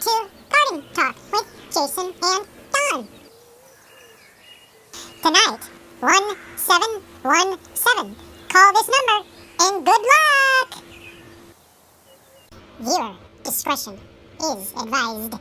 to Garden Talk with Jacon and Don. Tonight, 1717. Call this number and good luck! Viewer discretion is advised.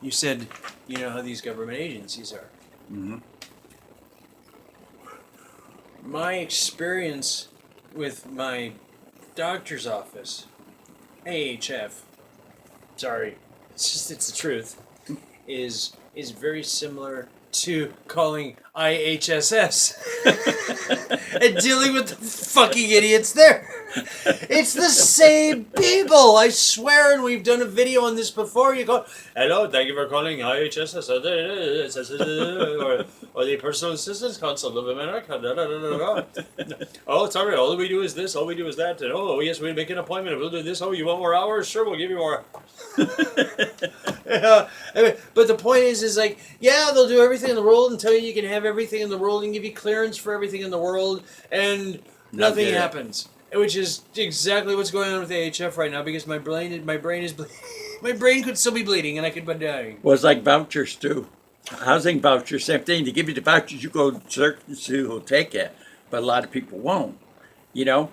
You said, you know how these government agencies are. Mm-hmm. My experience with my doctor's office, AHF, sorry, it's the truth, is very similar to calling IHSS and dealing with the fucking idiots there. It's the same people, I swear, and we've done a video on this before. You go, hello, thank you for calling IHSS or the Personal Assistance Council of America. Oh, sorry, all we do is this, all we do is that. And oh, yes, we make an appointment. We'll do this. Oh, you want more hours? Sure, we'll give you more. But the point is like, yeah, they'll do everything in the world and tell you can have everything in the world and give you clearance for everything in the world, and nothing happens. Which is exactly what's going on with AHF right now, because my brain could still be bleeding and I could be dying. Well, it's like vouchers too. Housing vouchers, same thing. They give you the vouchers, you go search and see who'll take it, but a lot of people won't. You know,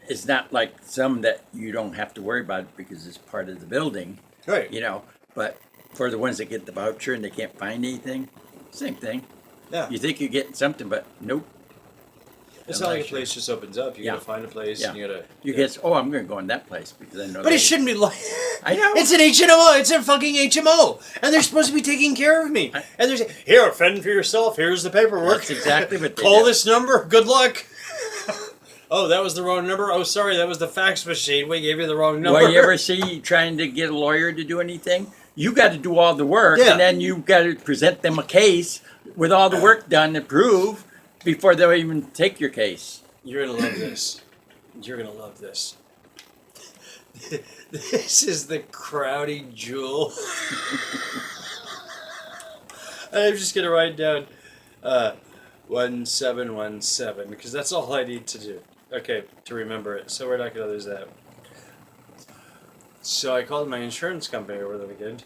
it's not like some that you don't have to worry about it because it's part of the building. Right. You know, but for the ones that get the voucher and they can't find anything, same thing. Yeah. You think you're getting something, but nope. It's not like a place just opens up. You gotta find a place. Yeah. And you gotta. You guess, oh, I'm going to go in that place because I know. But it shouldn't be like. I know. It's an HMO. It's a fucking HMO, and they're supposed to be taking care of me. And they're saying, "Here, fend for yourself. Here's the paperwork. That's exactly what they Call do. this number. Good luck." Oh, that was the wrong number. Oh, sorry, that was the fax machine. We gave you the wrong number. Well, you ever see trying to get a lawyer to do anything? You got to do all the work, Yeah. and then you got to present them a case with all the work done to prove before they'll even take your case. You're gonna love this. You're gonna love this. This is the Crowdy Jewel. I'm just gonna write down 1717 because that's all I need to do. Okay, to remember it. So we're not gonna lose that. So I called my insurance company over the weekend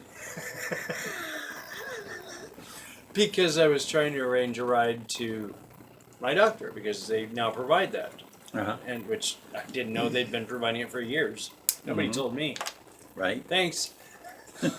because I was trying to arrange a ride to my doctor because they now provide that, and which I didn't know they'd been providing it for years. Nobody told me. Right? Thanks.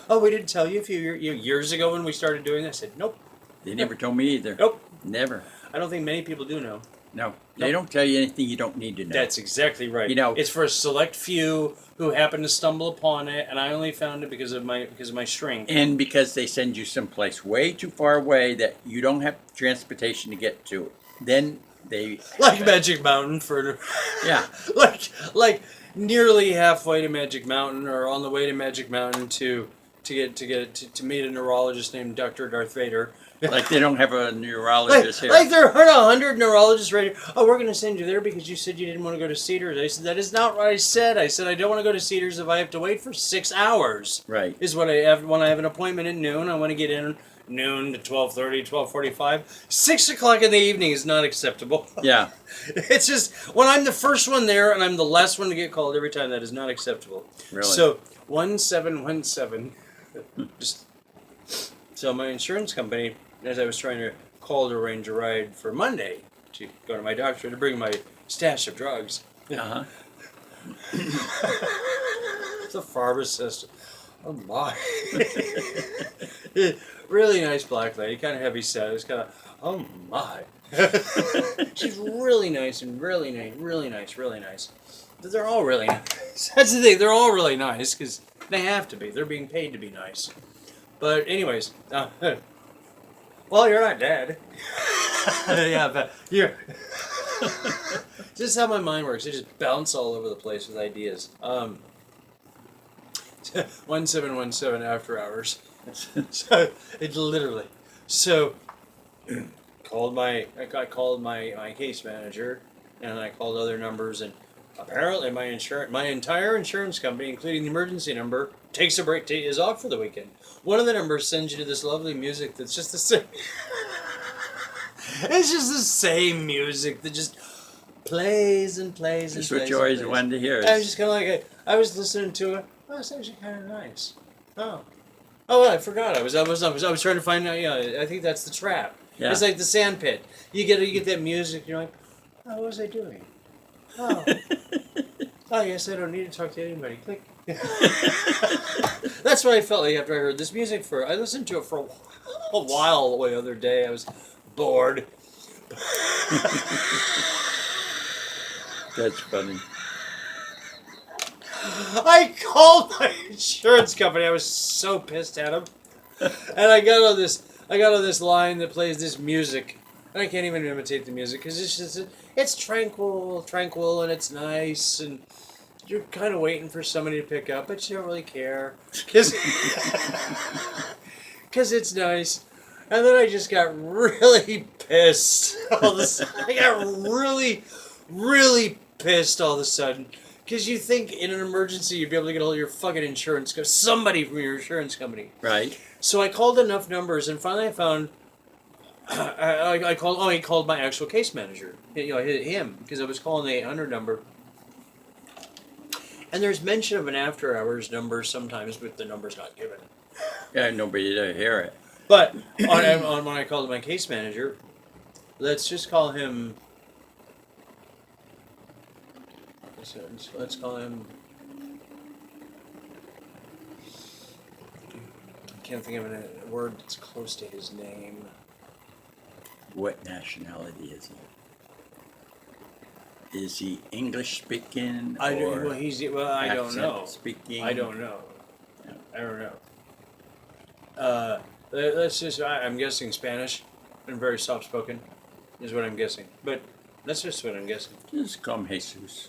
Oh, we didn't tell you a few years ago when we started doing this. I said, nope. They never told me either. Nope. Never. I don't think many people do know. No. They don't tell you anything you don't need to know. That's exactly right. You know, it's for a select few who happen to stumble upon it, and I only found it because of my shrink. And because they send you someplace way too far away that you don't have transportation to get to. Then they like Magic Mountain for yeah, like nearly halfway to Magic Mountain or on the way to Magic Mountain to meet a neurologist named Dr. Darth Vader. like they don't have a neurologist here. Like there are 100 neurologists right here. Oh, we're going to send you there because you said you didn't want to go to Cedars. I said, that is not what I said. I said, I don't want to go to Cedars if I have to wait for 6 hours. Right. Is what I have when I have an appointment at noon. I want to get in noon to 12:30, 12:45. 6 o'clock in the evening is not acceptable. Yeah. It's just, when I'm the first one there and I'm the last one to get called every time, that is not acceptable. Really? So, 1717. So my insurance company, as I was trying to call to arrange a ride for Monday to go to my doctor to bring my stash of drugs. Uh-huh. It's a pharmacist. Oh my. Really nice black lady, kind of heavy set. It's kind of, oh my. She's really nice and really nice. But they're all really nice. That's the thing, they're all really nice because they have to be. They're being paid to be nice. But anyways, well, you're not dead. Yeah, but you're... Just how my mind works. I just bounce all over the place with ideas. 1717 after hours. So it literally So I called my case manager, and I called other numbers, and apparently my entire insurance company, including the emergency number, takes a break, is off for the weekend. One of the numbers sends you to this lovely music that's just the same. It's just the same music that just plays and plays and That's plays. what you always and plays. wanted to hear. I was just kind of like, I was listening to it. Oh, it's actually kind of nice. Oh, I forgot. I was trying to find out. Yeah, I think that's the trap. Yeah. It's like the sand pit. You get that music. You're like, oh, what was I doing? Oh, oh, yes, I don't need to talk to anybody. Click. That's what I felt like after I heard this music. I listened to it for a while the other day. I was bored. That's funny. I called my insurance company. I was so pissed at them, and I got on this line that plays this music, and I can't even imitate the music because it's tranquil, and it's nice, and you're kind of waiting for somebody to pick up, but you don't really care because it's nice. And then I just got really pissed all of a sudden. I got really pissed all of a sudden. Because you think in an emergency you'd be able to get all your fucking insurance, somebody from your insurance company. Right. So I called enough numbers, and finally I found, I called my actual case manager. Him, because I was calling the 800 number. And there's mention of an after hours number sometimes, but the number's not given. Yeah, nobody to hear it. But on when I called my case manager, let's just call him. Let's call him. I can't think of a word that's close to his name. What nationality is he? Is he English speaking? I or don't know. Speaking. I don't know. Yeah. I don't know. Let's just. I'm guessing Spanish, and very soft spoken, is what I'm guessing. But that's just what I'm guessing. Just call him Jesus.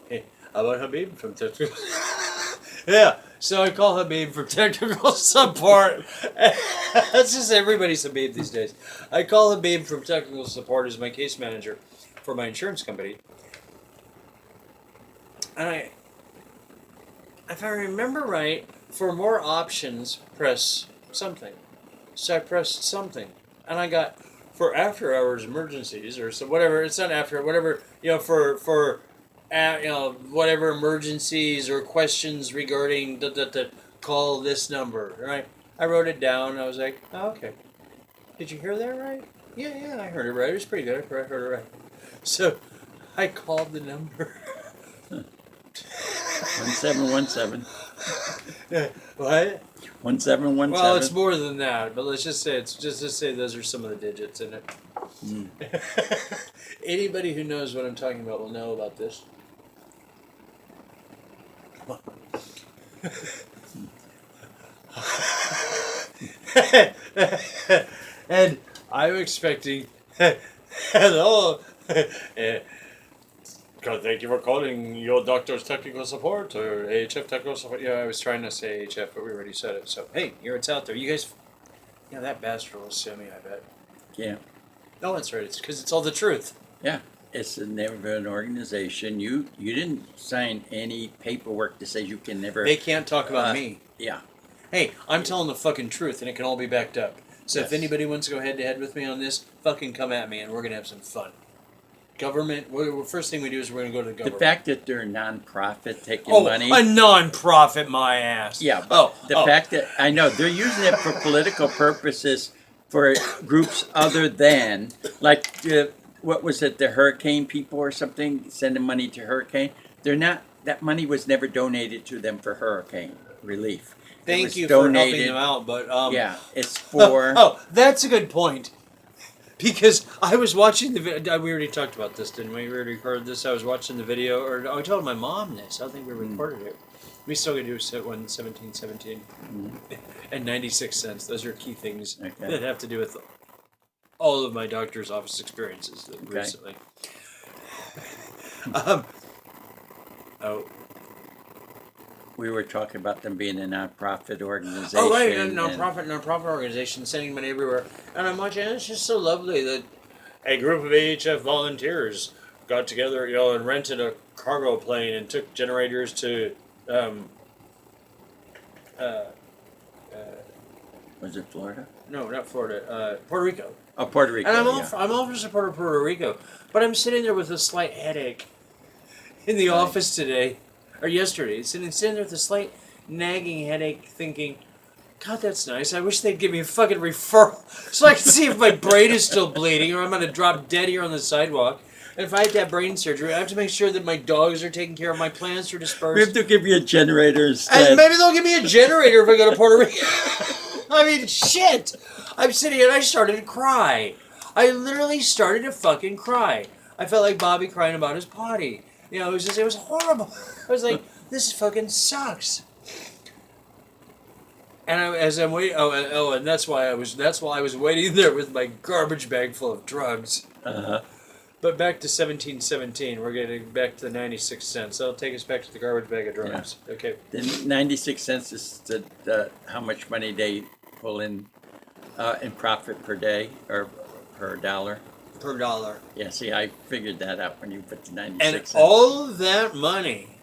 Hey, how about Habib from technical? Yeah, so I call Habib from technical support. That's just everybody's Habib these days. I call Habib from technical support as my case manager for my insurance company. And if I remember right, for more options, press something. So I pressed something, and I got for after hours emergencies or so whatever. It's not after whatever for. Whatever emergencies or questions regarding call this number, right? I wrote it down. I was like, oh, okay. Did you hear that right? Yeah, I heard it right. It was pretty good. I heard it right. So I called the number. 1717. What? 1717. Well, it's more than that, but let's just say say those are some of the digits in it. Anybody who knows what I'm talking about will know about this. And I'm expecting hello. Thank you for calling your doctor's technical support or AHF technical support. Yeah, I was trying to say AHF, but we already said it. So hey, it's out there. You guys, that bastard will sue me, I bet. Yeah. No, that's right. It's because it's all the truth. Yeah. It's the name of an organization. You didn't sign any paperwork that says you can never. They can't talk about me. Yeah. Hey, I'm telling the fucking truth, and it can all be backed up. So Yes. if anybody wants to go head to head with me on this, fucking come at me, and we're gonna have some fun. Government. First thing we do is we're gonna go to the The government. fact that they're a non-profit taking Oh, money. a non-profit, my ass. Yeah. But the oh. fact that I know they're using it for political purposes for groups other than like what was it, the hurricane people or something sending money to hurricane. They're not. That money was never donated to them for hurricane relief. Thank you for helping them out, but yeah, it's for. Oh, that's a good point. Because I was watching the video. We already talked about this, didn't we? We already recorded this. I was watching the video, or I told my mom this. I don't think we recorded it. We still got to do 1717 and 96 cents. Those are key things that have to do with all of my doctor's office experiences recently. we were talking about them being a nonprofit organization. Oh, right, a nonprofit organization sending money everywhere. And I'm watching, and it's just so lovely that a group of AHF volunteers got together, and rented a cargo plane and took generators to, Was it Florida? no, not Florida, Puerto Rico. Oh, Puerto Rico. And yeah. I'm all for support of Puerto Rico, but I'm sitting there with a slight headache in the office today, or yesterday, sitting there with a slight nagging headache, thinking, God, that's nice. I wish they'd give me a fucking referral so I can see if my brain is still bleeding or I'm going to drop dead here on the sidewalk. And if I had to have brain surgery, I have to make sure that my dogs are taken care of, my plants are dispersed. We have to give you a generator instead. And maybe they'll give me a generator if I go to Puerto Rico. I mean, shit. I'm sitting here and I started to cry. I literally started to fucking cry. I felt like Bobby crying about his potty. It was horrible. I was like, this fucking sucks. And as I'm waiting, and that's why I was waiting there with my garbage bag full of drugs. Uh-huh. But back to 1717, we're getting back to the 96 cents. That'll take us back to the garbage bag of drugs. Yeah. Okay. The 96 cents is how much money they pull in profit per day or per dollar. Per dollar. Yeah, see, I figured that out when you put the 96 and cents. all of that money,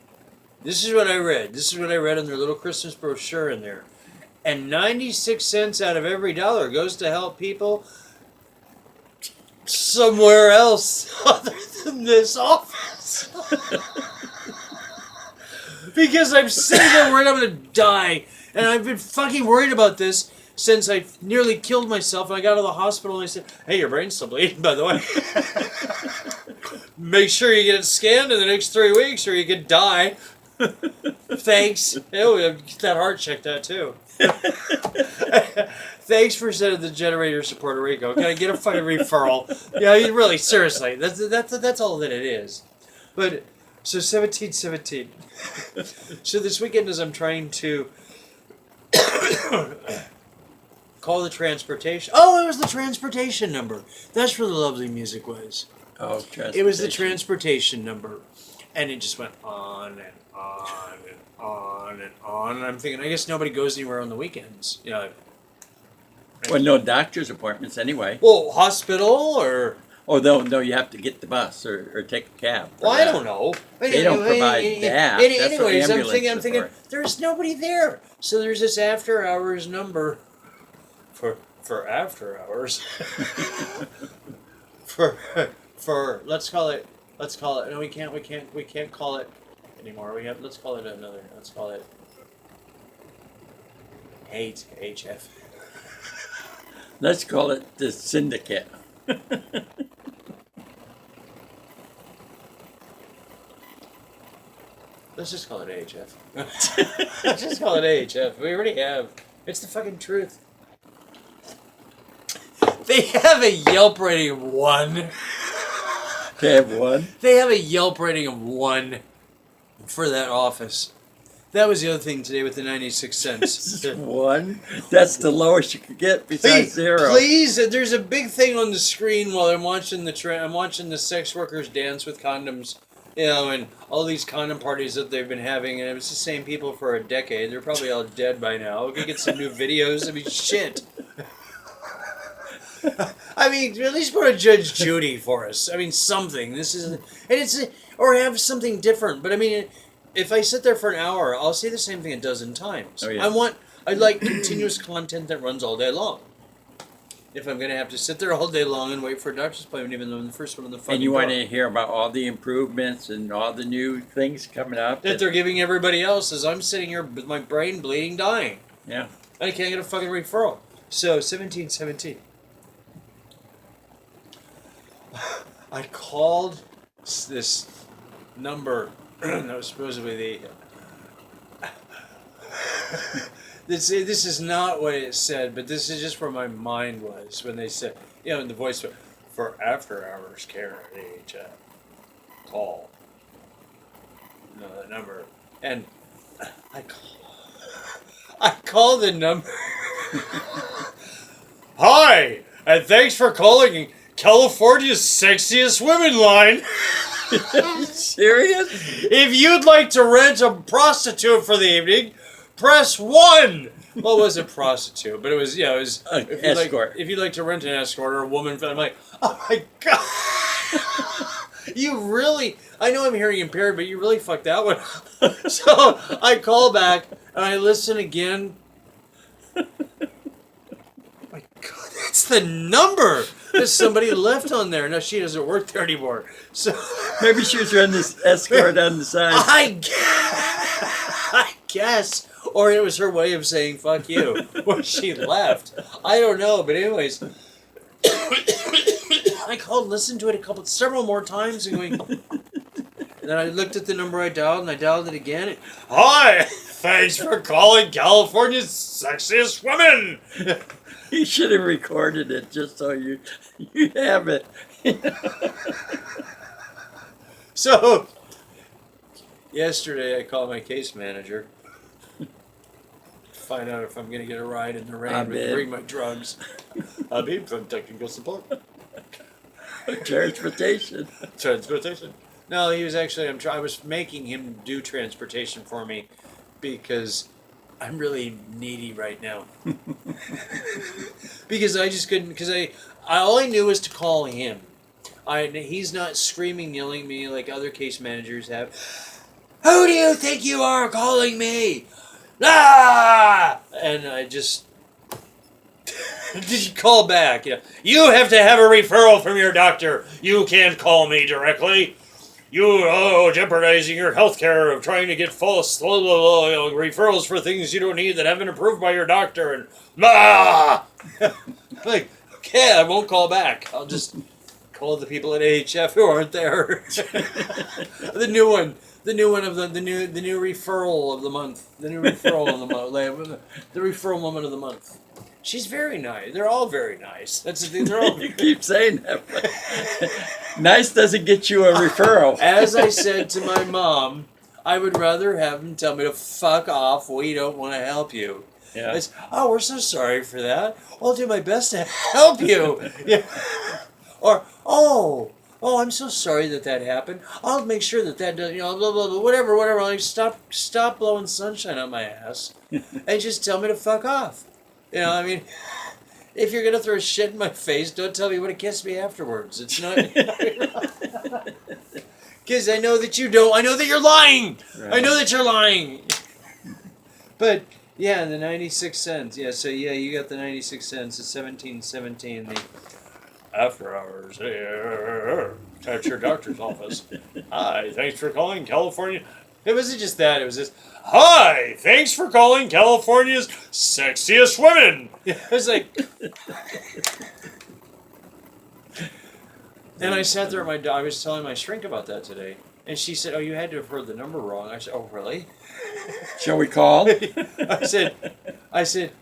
this is what I read. This is what I read in their little Christmas brochure in there. And 96 cents out of every dollar goes to help people somewhere else other than this office. Because I'm sitting there worried I'm going to die. And I've been fucking worried about this since I nearly killed myself. And I got to the hospital and they said, hey, your brain's still bleeding, by the way. Make sure you get it scanned in the next 3 weeks or you could die. Thanks. Oh, get that heart checked out too. Thanks for sending the generators to Puerto Rico. Can I get a fucking referral? Yeah, really, seriously. That's all that it is. But, so 1717. So this weekend as I'm trying to call the transportation. Oh, it was the transportation number. That's where the lovely music was. Oh, transportation. It was the transportation number. And it just went on and on and on and on. And I'm thinking, I guess nobody goes anywhere on the weekends. Well, no doctor's appointments anyway. Well, hospital or... Oh, no, you have to get the bus or take a cab. Well, I don't know. They don't provide that. That's what Anyways, I'm ambulances thinking, are for. there's nobody there. So there's this after hours number for after hours. for let's call it. No, we can't call it anymore. Let's call it another. Let's call it HF. Let's call it the syndicate. Let's just call it AHF. Let's just call it AHF. We already have. It's the fucking truth. They have a Yelp rating of 1. They have one? They have a Yelp rating of 1 for that office. That was the other thing today with the 96 cents. One? That's the lowest you could get besides zero. Please, there's a big thing on the screen while I'm watching the sex workers dance with condoms. And all these condom parties that they've been having, and it was the same people for a decade. They're probably all dead by now. We could get some new videos. I mean, shit. I mean, at least put a Judge Judy for us. I mean, something. Or have something different. But I mean, if I sit there for an hour, I'll say the same thing a dozen times. Oh, yeah. I like continuous content that runs all day long. If I'm going to have to sit there all day long and wait for a doctor's appointment, even though I'm the first one on the fucking And you door. want to hear about all the improvements and all the new things coming up That they're giving everybody else as I'm sitting here with my brain bleeding, dying. Yeah. I can't get a fucking referral. So, 1717. I called this number that was supposedly the... This is not what it said, but this is just where my mind was when they said, in the voice, for after hours care at AHF, call. The number. And I call the number. Hi, and thanks for calling California's sexiest women line. serious? If you'd like to rent a prostitute for the evening, press 1. Well, it wasn't prostitute, but it was, it was escort. If you'd like to rent an escort or a woman, I'm like, oh my God. You really, I know I'm hearing impaired, but you really fucked that one up. So I call back and I listen again. My God, that's the number that somebody left on there. Now she doesn't work there anymore. So Maybe she was running this escort on the side. I guess. Or it was her way of saying fuck you when she left. I don't know, but anyways. I called, listened to it several more times, and then I looked at the number I dialed, and I dialed it again. Hi, thanks for calling California's sexiest women. You should have recorded it just so you have it. So, yesterday I called my case manager. Find out if I'm going to get a ride in the rain to bring my drugs. Habib from technical support. Transportation. No, he was actually. I was making him do transportation for me because I'm really needy right now. Because I just couldn't. Because all I knew was to call him. He's not screaming, yelling at me like other case managers have. Who do you think you are calling me? Ah! And I just. Did you call back? You have to have a referral from your doctor. You can't call me directly. You jeopardizing your health care of trying to get false referrals for things you don't need that haven't approved by your doctor. And like, okay, I won't call back. I'll just call the people at AHF who aren't there. The new one of the new referral of the month. The new referral of the month. The referral moment of the month. She's very nice. They're all very nice. That's the thing. They're all. You keep saying that. Nice doesn't get you a referral. As I said to my mom, I would rather have them tell me to fuck off. We don't want to help you. Yeah. It's, we're so sorry for that. I'll do my best to help you. Yeah. Or I'm so sorry that happened. I'll make sure that doesn't, blah, blah, blah, whatever. Like, stop blowing sunshine on my ass and just tell me to fuck off. I mean, if you're going to throw shit in my face, don't tell me what to kiss me afterwards. It's not... Because I know that you don't. I know that you're lying. Right. I know that you're lying. But, yeah, the 96 cents. Yeah, so, yeah, you got the 96 cents. It's 17.17. The after hours at your doctor's office. Hi, thanks for calling California. It wasn't just that. It was just... Hi, thanks for calling California's sexiest women. I was like, and I sat there at I was telling my shrink about that today, and she said, "Oh, you had to have heard the number wrong." I said, "Oh, really?" Shall we call? I said,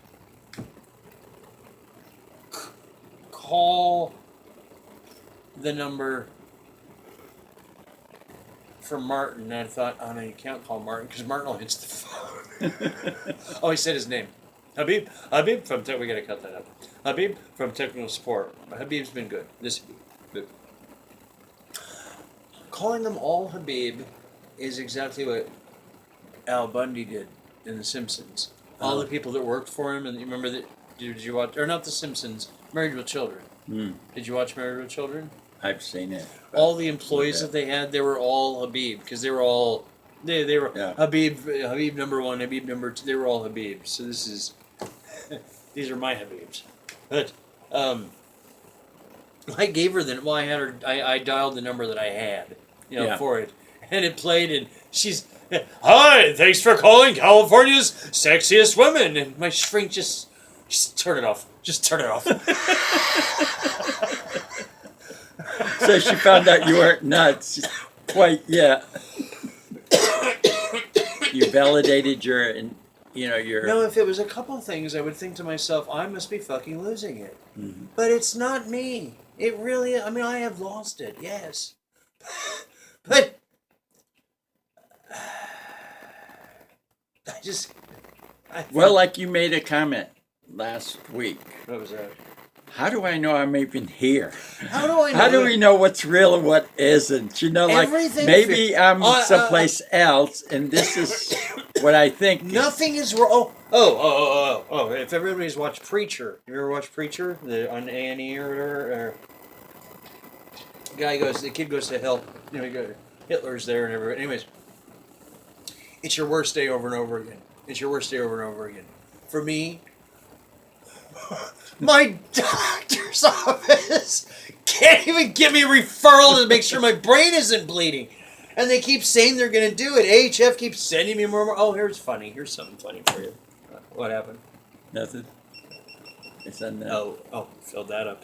call the number for Martin, and I thought, oh no, you can't call Martin because Martin will hit the phone. Oh, he said his name. Habib from we gotta cut that up. Habib from technical support. Habib's been good. Good. Calling them all Habib is exactly what Al Bundy did in The Simpsons. All the people that worked for him, and you remember that? Did you watch? Or not The Simpsons? Married with Children. Did you watch Married with Children? I've seen it. All the employees that they had, they were all Habib because they were all they were Habib number 1, Habib number 2. They were all Habib. So this is these are my Habibs. But I gave her I dialed the number that I had, for it, and it played, and she's hi, thanks for calling California's sexiest women, and my shrink just turn it off. Just turn it off. So she found out you weren't nuts quite yet. You validated your. No, if it was a couple things, I would think to myself, I must be fucking losing it. Mm-hmm. But it's not me. It really, I have lost it, yes. But well, like you made a comment last week. What was that? how do I know I'm even here? How do I know? How do we know what's real and what isn't? You know, like Everything maybe I'm someplace someplace else, and this is what I think. Nothing is wrong. Oh! If everybody's watched Preacher, you ever watched Preacher? On A&E or whatever. The kid goes to hell. Hitler's there and everybody. Anyways, it's your worst day over and over again. It's your worst day over and over again. For me, my doctor's office can't even give me a referral to make sure my brain isn't bleeding. And they keep saying they're going to do it. AHF keeps sending me more and more. Oh, here's funny. Here's something funny for you. What happened? Nothing. It's on that. Oh, filled that up.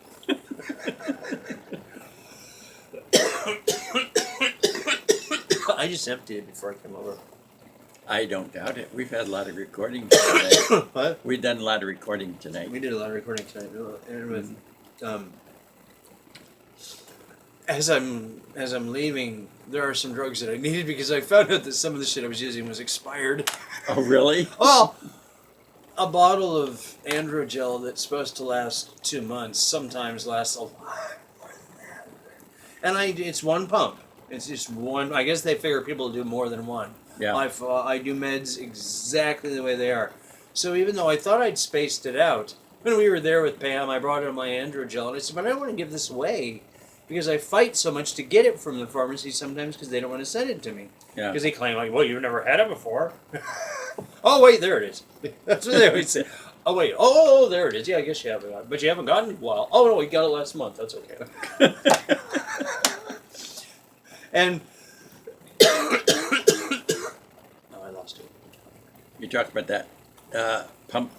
I just emptied it before I came over. I don't doubt it. We've had a lot of recording today. What? We've done a lot of recording tonight. We did a lot of recording tonight. And with, as I'm leaving, there are some drugs that I needed because I found out that some of the shit I was using was expired. Oh, really? Well, a bottle of androgel that's supposed to last 2 months sometimes lasts a lot more than that. And it's one pump. It's just one. I guess they figure people do more than one. Yeah. I do meds exactly the way they are. So even though I thought I'd spaced it out, when we were there with Pam, I brought her my androgel, and I said, but I don't want to give this away because I fight so much to get it from the pharmacy sometimes because they don't want to send it to me. Yeah. Because they claim, like, well, you've never had it before. Oh, wait, there it is. That's what they always say. Oh, wait. Oh, there it is. Yeah, I guess you haven't gotten it. But you haven't gotten it in a while. Oh, no, we got it last month. That's okay. And... oh, I lost it. You talked about that pump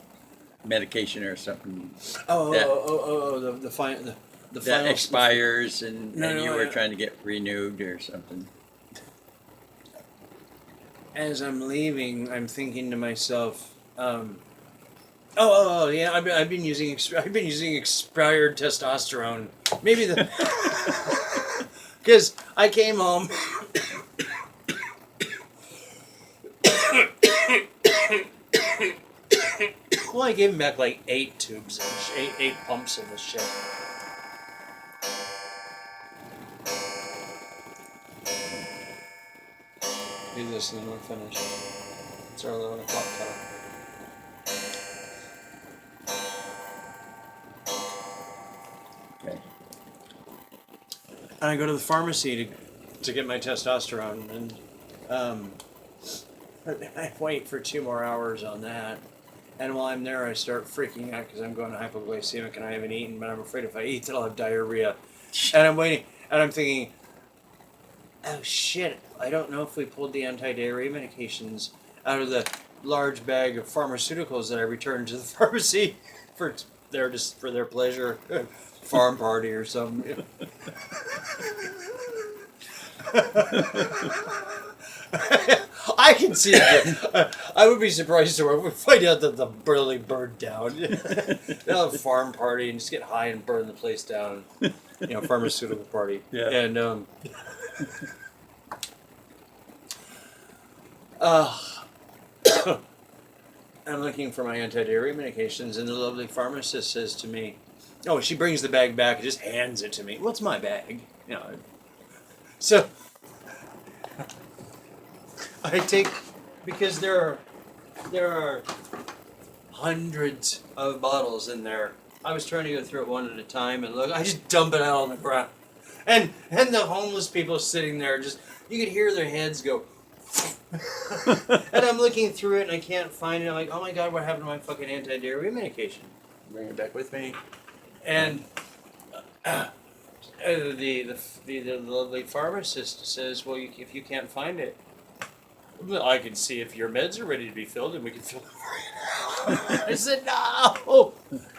medication or something. The final... That expires and you were yeah. trying to get renewed or something. As I'm leaving, I'm thinking to myself, yeah, I've been using expired testosterone. Maybe because I came home. Well, I gave him back like 8 tubes, eight pumps of this shit. Do this and then we're finished. It's our 11 o'clock cutoff. Okay. And I go to the pharmacy to get my testosterone, and I wait for 2 more hours on that. And while I'm there, I start freaking out because I'm going hypoglycemic and I haven't eaten, but I'm afraid if I eat that I'll have diarrhea. And I'm waiting, and I'm thinking, oh shit, I don't know if we pulled the anti-diarrhea medications out of the large bag of pharmaceuticals that I returned to the pharmacy for their pleasure, farm party or something. I can see it. I would be surprised if we find out that the building burned down. They'll have a farm party and just get high and burn the place down. Pharmaceutical party. Yeah. And I'm looking for my anti-diarrhea medications, and the lovely pharmacist says to me, "Oh," she brings the bag back and just hands it to me. What's my bag? So I take, because there are hundreds of bottles in there. I was trying to go through it one at a time, and look, I just dump it out on the ground, and the homeless people sitting there, just you could hear their heads go. And I'm looking through it and I can't find it. I'm like, oh my god, what happened to my fucking anti-diarrhea medication? Bring it back with me. And the lovely pharmacist says, well, if you can't find it, well, I can see if your meds are ready to be filled and we can fill them for you now. I said,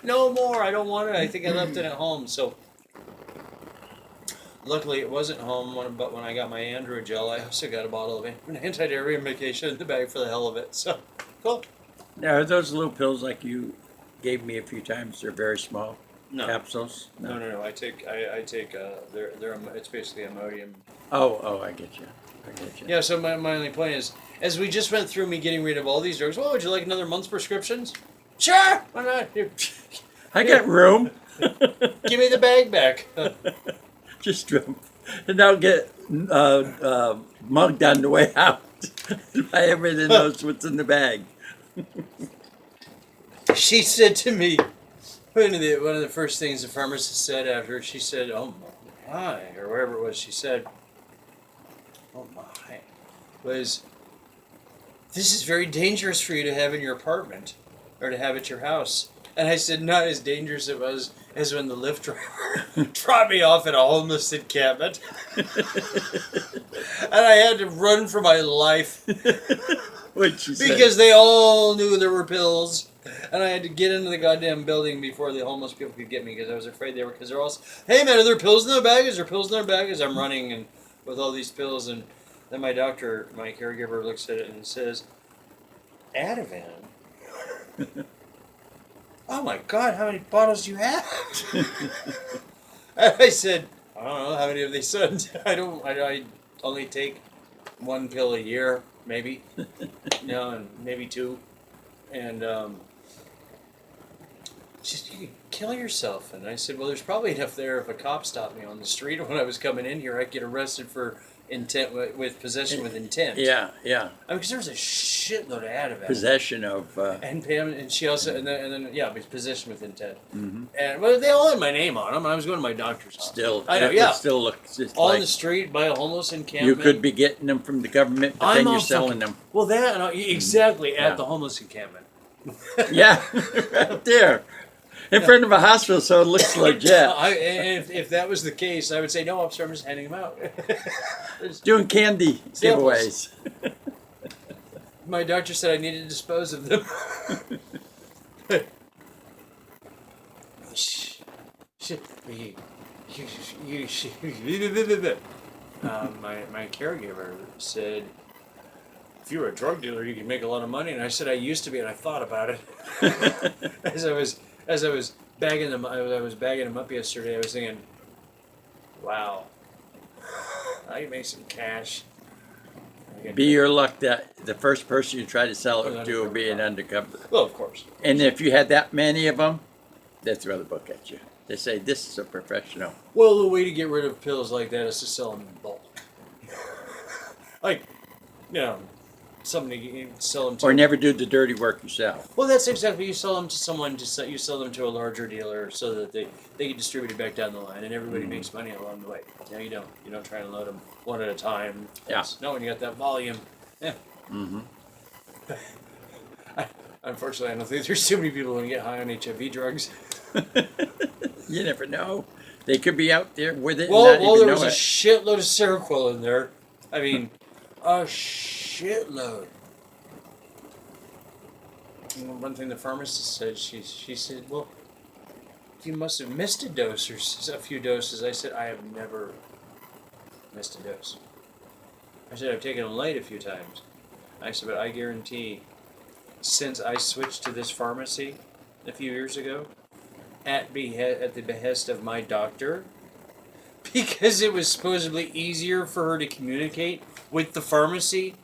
no more. I don't want it. I think I left it at home. So luckily, it wasn't home, but when I got my androgel, I also got a bottle of an anti-diarrhea medication in the bag for the hell of it. So, cool. Now, are those little pills like you gave me a few times? They're very small capsules? No. I take it's basically Imodium. Oh, I get you. Yeah, so my only point is, as we just went through me getting rid of all these drugs, would you like another month's prescriptions? Sure! Why not? Here. I got room. Give me the bag back. Just drove. And now get mugged on the way out by everything knows what's in the bag. She said to me, one of the first things the pharmacist said after, she said, "Oh my," or whatever it was, she said, "Oh my," was, "This is very dangerous for you to have in your apartment, or to have at your house." And I said, "Not as dangerous it was as when the Lyft driver dropped me off at a homeless encampment." And I had to run for my life What'd she say? because they all knew there were pills. And I had to get into the goddamn building before the homeless people could get me because I was afraid they were, because they're all, "Hey man, are there pills in their bag? Is there pills in their bag?" As I'm running and with all these pills, and then my doctor, my caregiver, looks at it and says, "Ativan? Oh my God, how many bottles do you have?" And I said, "I don't know, how many have they said? I only take one pill a year, maybe, and maybe two." And she's, "You could kill yourself." And I said, "Well, there's probably enough there if a cop stopped me on the street when I was coming in here, I'd get arrested for intent with possession with intent." Yeah. I mean, because there was a shitload of Ativan. Possession of. And Pam, and she also, and then it's possession with intent. Mm-hmm. And well, they all had my name on them. I was going to my doctor's office. Still, I know, it yeah. still looks just On like the street by a homeless encampment. you could be getting them from the government, but then you're selling them. Well, exactly Yeah. at the homeless encampment. Yeah, right there, in front of a hospital, so it looks legit. If that was the case, I would say, "No, officer, I'm just handing them out." Doing candy giveaways. My doctor said I needed to dispose of them. My caregiver said, "If you were a drug dealer, you could make a lot of money." And I said, "I used to be," and I thought about it. As I was bagging them up yesterday, I was thinking, "Wow, I can make some cash." Be your luck that the first person you try to sell it to will be an undercover. Well, of course. And if you had that many of them, they throw the book at you. They say, "This is a professional." Well, the way to get rid of pills like that is to sell them in bulk. Like, somebody you sell them to. Or never do the dirty work yourself. Well, that's exactly. You sell them to someone. You sell them to a larger dealer so that they get distributed back down the line, and everybody makes money along the way. No, you don't. You don't try and load them one at a time. Yeah. No, when you got that volume. Yeah. Mm-hmm. Unfortunately, I don't think there's too many people who get high on HIV drugs. You never know. They could be out there with it. Well, and not even there was know a it. shitload of Seroquel in there. I mean, a shitload. And one thing the pharmacist said, she said, "Well, you must have missed a dose or a few doses." I said, "I have never missed a dose." I said, "I've taken them late a few times." I said, "But I guarantee, since I switched to this pharmacy a few years ago, at the behest of my doctor, because it was supposedly easier for her to communicate with the pharmacy,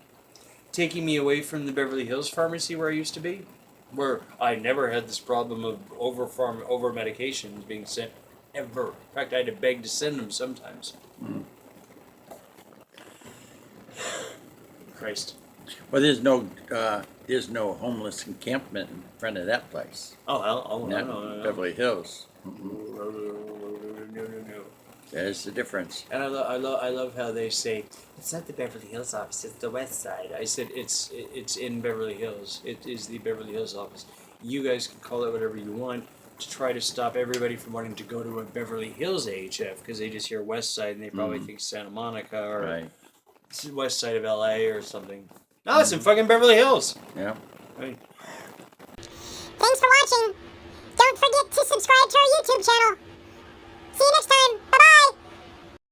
taking me away from the Beverly Hills pharmacy where I used to be, where I never had this problem of over medications being sent ever. In fact, I had to beg to send them sometimes." Christ. Well, there's no homeless encampment in front of that place. Oh, hell. No, Beverly Hills. No. There's the difference. And I love how they say, "It's not the Beverly Hills office, it's the West Side." I said, it's in Beverly Hills. It is the Beverly Hills office. You guys can call it whatever you want to try to stop everybody from wanting to go to a Beverly Hills AHF, because they just hear West Side and they probably think Santa Monica or Right. West Side of LA or something. No, it's in fucking Beverly Hills. Yeah. I mean, Thanks for watching. Don't forget to subscribe to our YouTube channel.